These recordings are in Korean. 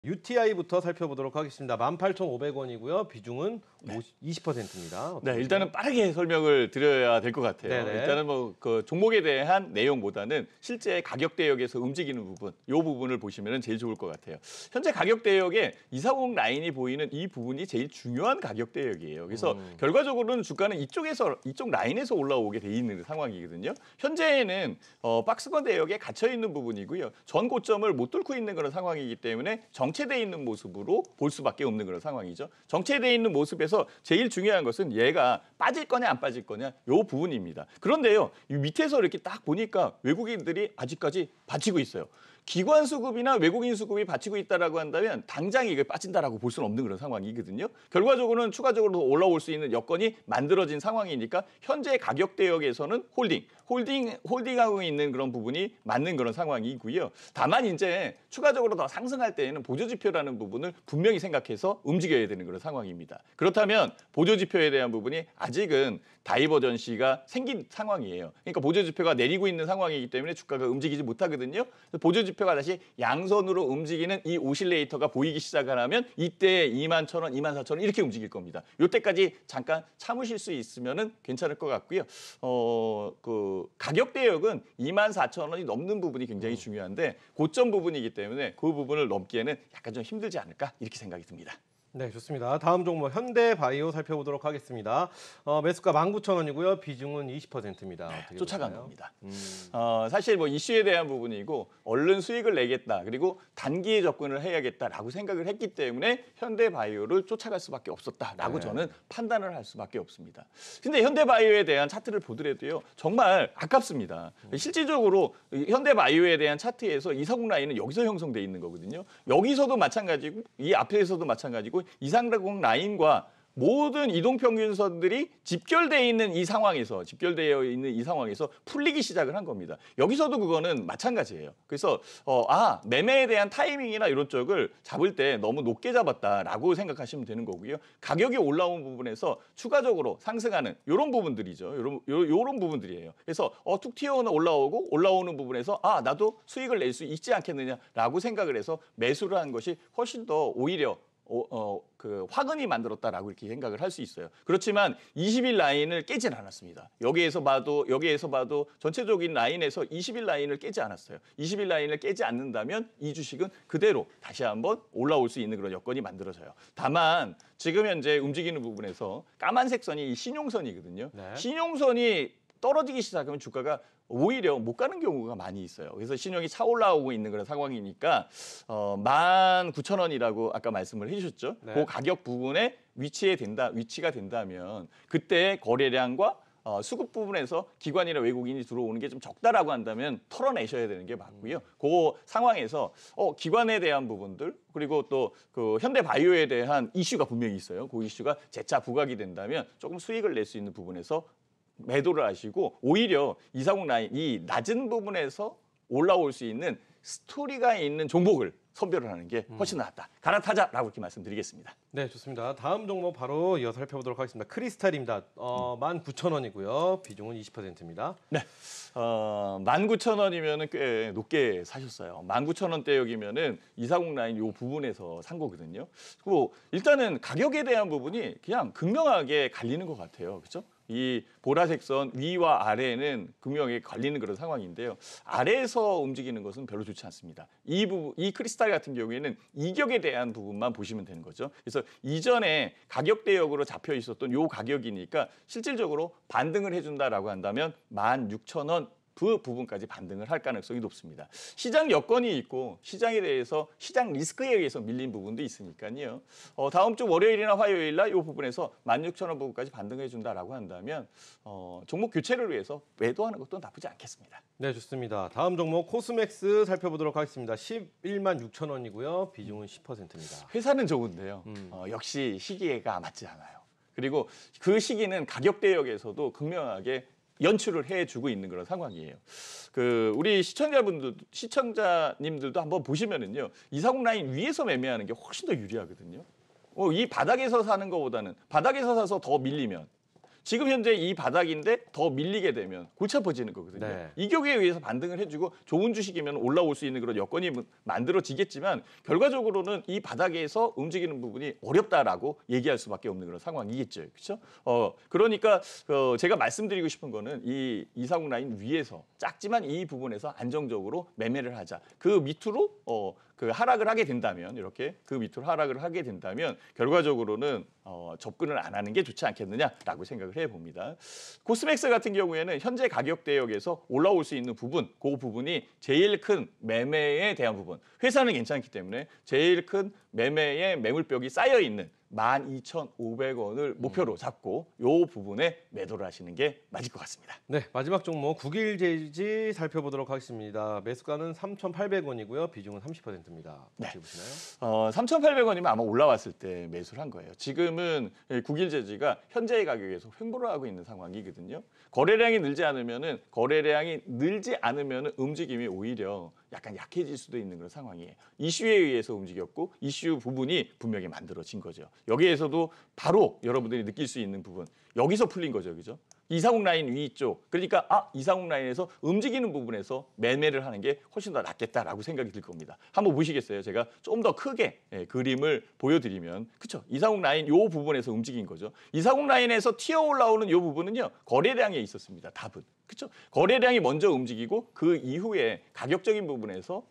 UTI부터 살펴보도록 하겠습니다. 18,500원이고요. 비중은 20%입니다. 네, 일단은 빠르게 설명을 드려야 될 것 같아요. 네네. 일단은 뭐 그 종목에 대한 내용보다는 실제 가격 대역에서 움직이는 부분, 이 부분을 보시면 제일 좋을 것 같아요. 현재 가격 대역에 240 라인이 보이는 이 부분이 제일 중요한 가격 대역이에요. 그래서 결과적으로는 주가는 이쪽 라인에서 올라오게 돼 있는 상황이거든요. 현재는 박스권 대역에 갇혀 있는 부분이고요. 전 고점을 못 뚫고 있는 그런 상황이기 때문에 정체돼 있는 모습으로 볼 수밖에 없는 그런 상황이죠. 정체돼 있는 모습에서 제일 중요한 것은 얘가 빠질 거냐 안 빠질 거냐 이 부분입니다. 그런데요, 이 밑에서 이렇게 딱 보니까 외국인들이 아직까지 받치고 있어요. 기관 수급이나 외국인 수급이 받치고 있다라고 한다면 당장 이게 빠진다라고 볼 수는 없는 그런 상황이거든요. 결과적으로는 추가적으로 올라올 수 있는 여건이 만들어진 상황이니까 현재 가격 대역에서는 홀딩하고 있는 그런 부분이 맞는 그런 상황이고요. 다만 이제 추가적으로 더 상승할 때에는 보조지표라는 부분을 분명히 생각해서 움직여야 되는 그런 상황입니다. 그렇다면 보조지표에 대한 부분이 아직은 다이버전시가 생긴 상황이에요. 그러니까 보조지표가 내리고 있는 상황이기 때문에 주가가 움직이지 못하거든요. 보조지표가 다시 양선으로 움직이는 이 오실레이터가 보이기 시작하면 이때 21,000원, 24,000원 이렇게 움직일 겁니다. 이때까지 잠깐 참으실 수 있으면은 괜찮을 것 같고요. 그 가격 대역은 24,000원이 넘는 부분이 굉장히 중요한데 고점 부분이기 때문에 그 부분을 넘기에는 약간 좀 힘들지 않을까 이렇게 생각이 듭니다. 네, 좋습니다. 다음 종목 현대바이오 살펴보도록 하겠습니다. 매수가 19,000원이고요. 비중은 20%입니다. 네, 쫓아간 겁니다. 사실 뭐 이슈에 대한 부분이고 얼른 수익을 내겠다. 그리고 단기에 접근을 해야겠다라고 생각을 했기 때문에 현대바이오를 쫓아갈 수밖에 없었다라고 저는 판단을 할 수밖에 없습니다. 근데 현대바이오에 대한 차트를 보더라도요. 정말 아깝습니다. 실질적으로 현대바이오에 대한 차트에서 240 라인은 여기서 형성돼 있는 거거든요. 여기서도 마찬가지고 이 앞에서도 마찬가지고 이상공 라인과 모든 이동평균선들이 집결되어 있는 이 상황에서 풀리기 시작을 한 겁니다. 여기서도 그거는 마찬가지예요. 그래서 매매에 대한 타이밍이나 이런 쪽을 잡을 때 너무 높게 잡았다라고 생각하시면 되는 거고요. 가격이 올라온 부분에서 추가적으로 상승하는 이런 부분들이죠. 이런 부분들이에요. 그래서 툭 튀어 올라오는 부분에서 나도 수익을 낼 수 있지 않겠느냐라고 생각을 해서 매수를 한 것이 훨씬 더 오히려 그 화근이 만들었다라고 이렇게 생각을 할 수 있어요. 그렇지만 20일 라인을 깨진 않았습니다. 여기에서 봐도 전체적인 라인에서 20일 라인을 깨지 않았어요. 20일 라인을 깨지 않는다면 이 주식은 그대로 다시 한번 올라올 수 있는 그런 여건이 만들어져요. 다만 지금 현재 움직이는 부분에서 까만색 선이 신용선이거든요. 네. 신용선이 떨어지기 시작하면 주가가 오히려 못 가는 경우가 많이 있어요. 그래서 신용이 차 올라오고 있는 그런 상황이니까 19,000원이라고 아까 말씀을 해주셨죠. 네. 그 가격 부분에 위치가 된다면 그때 거래량과 수급 부분에서 기관이나 외국인이 들어오는 게 좀 적다라고 한다면 털어내셔야 되는 게 맞고요. 그 상황에서 기관에 대한 부분들 그리고 또 그 현대바이오에 대한 이슈가 분명히 있어요. 그 이슈가 재차 부각이 된다면 조금 수익을 낼 수 있는 부분에서 매도를 하시고 오히려 240 라인 이 낮은 부분에서 올라올 수 있는 스토리가 있는 종목을 선별을 하는 게 훨씬 낫다. 갈아타자라고 이렇게 말씀드리겠습니다. 네, 좋습니다. 다음 종목 바로 이어서 살펴보도록 하겠습니다. 크리스탈입니다. 19,000원이고요. 비중은 20%입니다. 네. 19,000원이면은 꽤 높게 사셨어요. 19,000원대역이면은 240 라인 요 부분에서 산 거거든요. 그리고 일단은 가격에 대한 부분이 그냥 극명하게 갈리는 것 같아요. 그렇죠? 이 보라색 선 위와 아래는 극명하게 갈리는 그런 상황인데요. 아래에서 움직이는 것은 별로 좋지 않습니다. 이 크리스탈 같은 경우에는 이격에 대한 부분만 보시면 되는 거죠. 그래서 이전에 가격 대역으로 잡혀 있었던 요 가격이니까 실질적으로 반등을 해준다라고 한다면 16,000원 그 부분까지 반등을 할 가능성이 높습니다. 시장 여건이 있고 시장에 대해서 시장 리스크에 의해서 밀린 부분도 있으니까요. 다음 주 월요일이나 화요일 날 이 부분에서 16,000원 부분까지 반등해 준다라고 한다면 종목 교체를 위해서 매도하는 것도 나쁘지 않겠습니다. 네, 좋습니다. 다음 종목 코스맥스 살펴보도록 하겠습니다. 116,000원이고요. 비중은 10%입니다. 회사는 좋은데요. 역시 시기가 맞지 않아요. 그리고 그 시기는 가격 대역에서도 극명하게 연출을 해주고 있는 그런 상황이에요. 우리 시청자님들도 한번 보시면은요, 240 라인 위에서 매매하는 게 훨씬 더 유리하거든요. 이 바닥에서 사는 것보다는 바닥에서 사서 더 밀리면 지금 현재 이 바닥인데 더 밀리게 되면 골치 아파지는 거거든요. 네. 이격에 의해서 반등을 해주고 좋은 주식이면 올라올 수 있는 그런 여건이 만들어지겠지만 결과적으로는 이 바닥에서 움직이는 부분이 어렵다라고 얘기할 수밖에 없는 그런 상황이겠죠. 그렇죠? 그러니까 제가 말씀드리고 싶은 거는 이 240 라인 위에서 작지만 이 부분에서 안정적으로 매매를 하자. 그 밑으로 그 하락을 하게 된다면 이렇게 그 밑으로 하락을 하게 된다면 결과적으로는 접근을 안 하는 게 좋지 않겠느냐라고 생각을 해봅니다. 코스맥스 같은 경우에는 현재 가격 대역에서 올라올 수 있는 부분, 그 부분이 제일 큰 매매에 대한 부분. 회사는 괜찮기 때문에 제일 큰 매매의 매물벽이 쌓여 있는 12,500원을 목표로 잡고 이 부분에 매도를 하시는 게 맞을 것 같습니다. 네, 마지막 종목 국일제지 살펴보도록 하겠습니다. 매수가는 3,800원이고요. 비중은 30%입니다. 네. 어떻게 보시나요? 3,800원이면 아마 올라왔을 때 매수를 한 거예요. 지금은 국일제지가 현재의 가격에서 횡보를 하고 있는 상황이거든요. 거래량이 늘지 않으면 움직임이 오히려 약간 약해질 수도 있는 그런 상황이에요. 이슈에 의해서 움직였고 이슈 부분이 분명히 만들어진 거죠. 여기에서도 바로 여러분들이 느낄 수 있는 부분, 여기서 풀린 거죠. 그죠? 240 라인 위쪽. 그러니까 240 라인에서 움직이는 부분에서 매매를 하는 게 훨씬 더 낫겠다라고 생각이 들 겁니다. 한번 보시겠어요? 제가 좀 더 크게 그림을 보여드리면 그렇죠? 240 라인 요 부분에서 움직인 거죠. 240 라인에서 튀어 올라오는 요 부분은요. 거래량에 있었습니다. 답은. 그렇죠? 거래량이 먼저 움직이고 그 이후에 가격적인 부분에서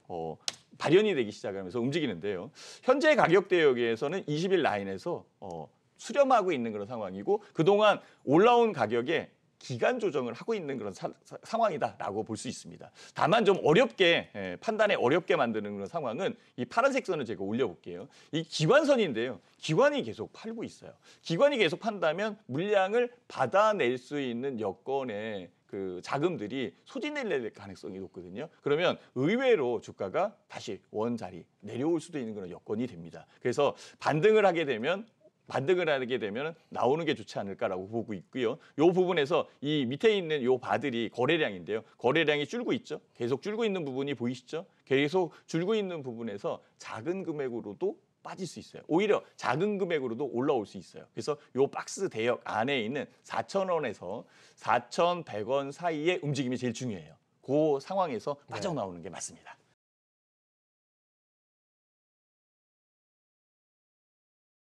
발현이 되기 시작하면서 움직이는데요. 현재 가격 대역에서는 20일 라인에서 수렴하고 있는 그런 상황이고 그동안 올라온 가격에 기간 조정을 하고 있는 그런 상황이다라고 볼 수 있습니다. 다만 좀 어렵게 판단에 어렵게 만드는 그런 상황은 이 파란색 선을 제가 올려볼게요. 이 기관선인데요. 기관이 계속 팔고 있어요. 기관이 계속 판다면 물량을 받아낼 수 있는 여건에 그 자금들이 소진을 낼 가능성이 높거든요. 그러면 의외로 주가가 다시 원자리 내려올 수도 있는 그런 여건이 됩니다. 그래서 반등을 하게 되면 나오는 게 좋지 않을까라고 보고 있고요. 이 부분에서 이 밑에 있는 이 바들이 거래량인데요. 거래량이 줄고 있죠. 계속 줄고 있는 부분이 보이시죠? 계속 줄고 있는 부분에서 작은 금액으로도 빠질 수 있어요. 오히려 작은 금액으로도 올라올 수 있어요. 그래서 이 박스 대역 안에 있는 4,000원에서 4,100원 사이의 움직임이 제일 중요해요. 그 상황에서 빠져나오는 게 맞습니다.